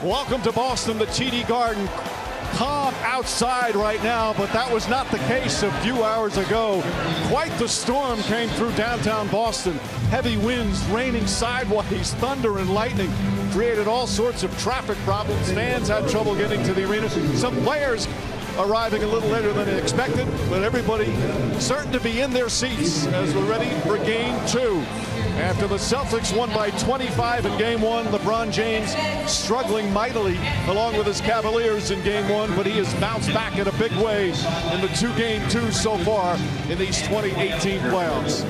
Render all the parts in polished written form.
Welcome to Boston, the TD Garden. Calm outside right now, but that was not the case a few hours ago. Quite the storm came through downtown Boston. Heavy winds, raining sideways, thunder and lightning created all sorts of traffic problems. Fans had trouble getting to the arena. Some players arriving a little later than expected, but everybody certain to be in their seats as we're ready for game 2. After the Celtics won by 25 in game 1, LeBron James struggling mightily along with his Cavaliers in game 1, but he has bounced back in a big way in the 2 game 2s so far in these 2018 playoffs.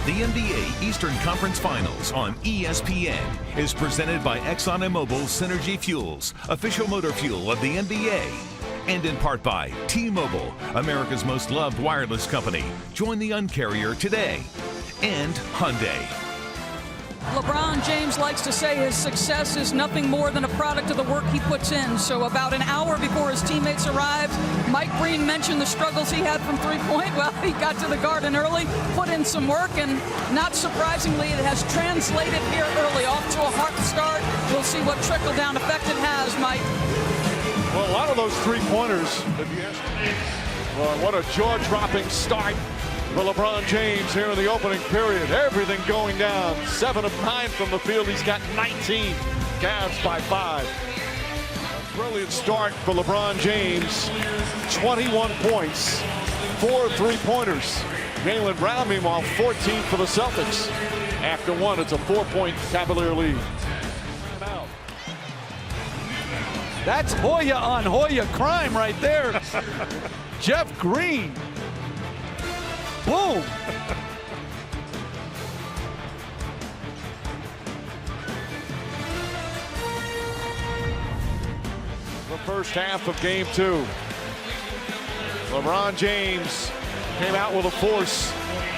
The NBA Eastern Conference Finals on ESPN is presented by Exxon and Mobil Synergy Fuels, official motor fuel of the NBA. And in part by T-Mobile, America's most loved wireless company. Join the Un-carrier today. And Hyundai. LeBron James likes to say his success is nothing more than a product of the work he puts in. So about an hour before his teammates arrived, Mike Breen mentioned the struggles he had from three-point. Well, he got to the Garden early, put in some work, and not surprisingly, it has translated here early. Off to a hot start. We'll see what trickle-down effect it has, Mike. Well, a lot of those three-pointers, if you ask me, well, what a jaw-dropping start for LeBron James here in the opening period. Everything going down. 7 of 9 from the field. He's got 19. Cavs by 5. Brilliant start for LeBron James. 21 points, 4 three-pointers. Jaylen Brown, meanwhile, 14 for the Celtics. After one, it's a 4-point Cavalier lead. That's Hoya on Hoya crime right there. Jeff Green. Boom. The first half of game 2. LeBron James came out with a force.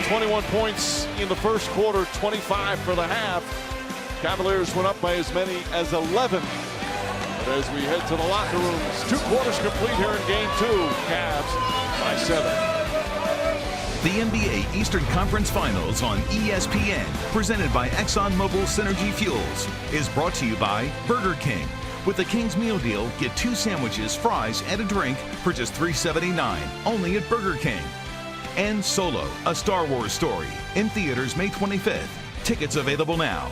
21 points in the first quarter, 25 for the half. Cavaliers went up by as many as 11. But as we head to the locker rooms, 2 quarters complete here in game 2. Cavs by 7. The NBA Eastern Conference Finals on ESPN, presented by Exxon Mobil Synergy Fuels, is brought to you by Burger King. With the King's Meal Deal, get 2 sandwiches, fries, and a drink for just $3.79, only at Burger King. And Solo, a Star Wars story, in theaters May 25th. Tickets available now.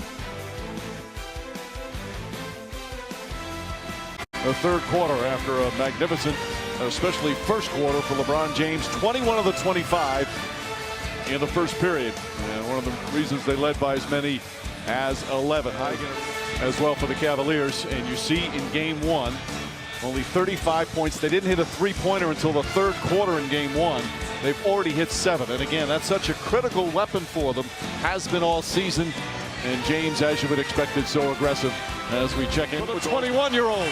The third quarter after a magnificent, especially first quarter for LeBron James. 21 of the 25 in the first period. And one of the reasons they led by as many as 11. As well for the Cavaliers. And you see in game 1, only 35 points. They didn't hit a three-pointer until the third quarter in game 1. They've already hit 7. And again, that's such a critical weapon for them. Has been all season. And James, as you would expect, is so aggressive as we check in with the 21-year-old.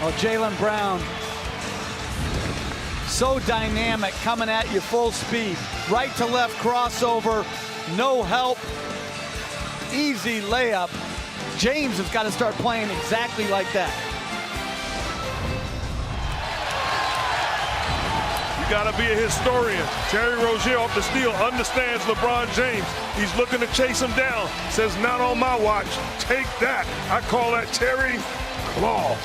Oh, Jaylen Brown, so dynamic, coming at you full speed. Right to left crossover, no help, easy layup. James has got to start playing exactly like that. You got to be a historian. Terry Rozier off the steal understands LeBron James. He's looking to chase him down. Says, not on my watch. Take that. I call that Terry Claw.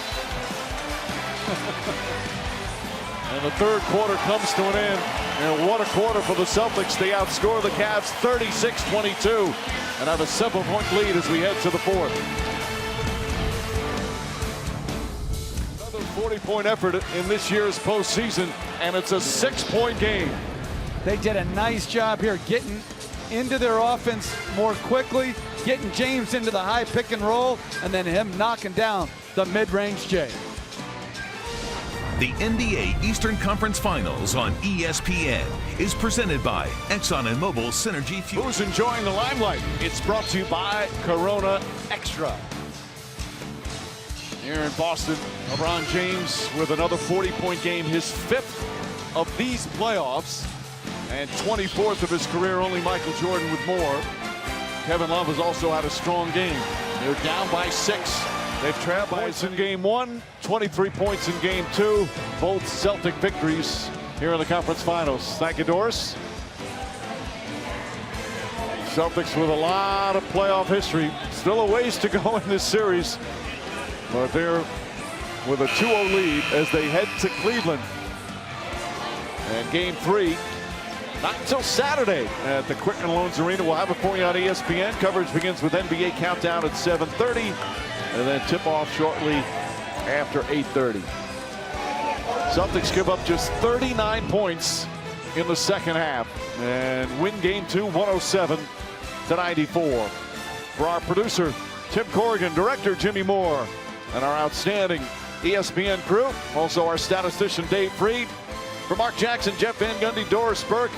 And the third quarter comes to an end. And what a quarter for the Celtics. They outscore the Cavs 36-22 and have a 7-point lead as we head to the fourth. Another 40-point effort in this year's postseason, and it's a 6-point game. They did a nice job here getting into their offense more quickly, getting James into the high pick and roll, and then him knocking down the mid-range J. The NBA Eastern Conference Finals on ESPN is presented by Exxon and Mobil Synergy Fuel. Who's enjoying the limelight? It's brought to you by Corona Extra. Here in Boston, LeBron James with another 40-point game, his 5th of these playoffs, and 24th of his career, only Michael Jordan with more. Kevin Love has also had a strong game. They're down by 6. They've trailed points in game 1, 23 points in game 2. Both Celtic victories here in the conference finals. Thank you, Doris. Celtics with a lot of playoff history. Still a ways to go in this series, but they're with a 2-0 lead as they head to Cleveland. And game 3, not until Saturday at the Quicken Loans Arena. We'll have it for you on ESPN. Coverage begins with NBA Countdown at 7:30, and then tip-off shortly after 8:30. Celtics give up just 39 points in the second half and win game 2 107-94. For our producer Tim Corrigan, director Jimmy Moore, and our outstanding ESPN crew, also our statistician Dave Freed, for Mark Jackson, Jeff Van Gundy, Doris Burke,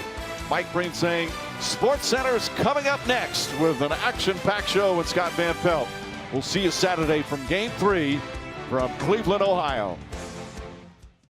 Mike Breen saying Sports Center is coming up next with an action-packed show with Scott Van Pelt. We'll see you Saturday from game 3 from Cleveland, Ohio.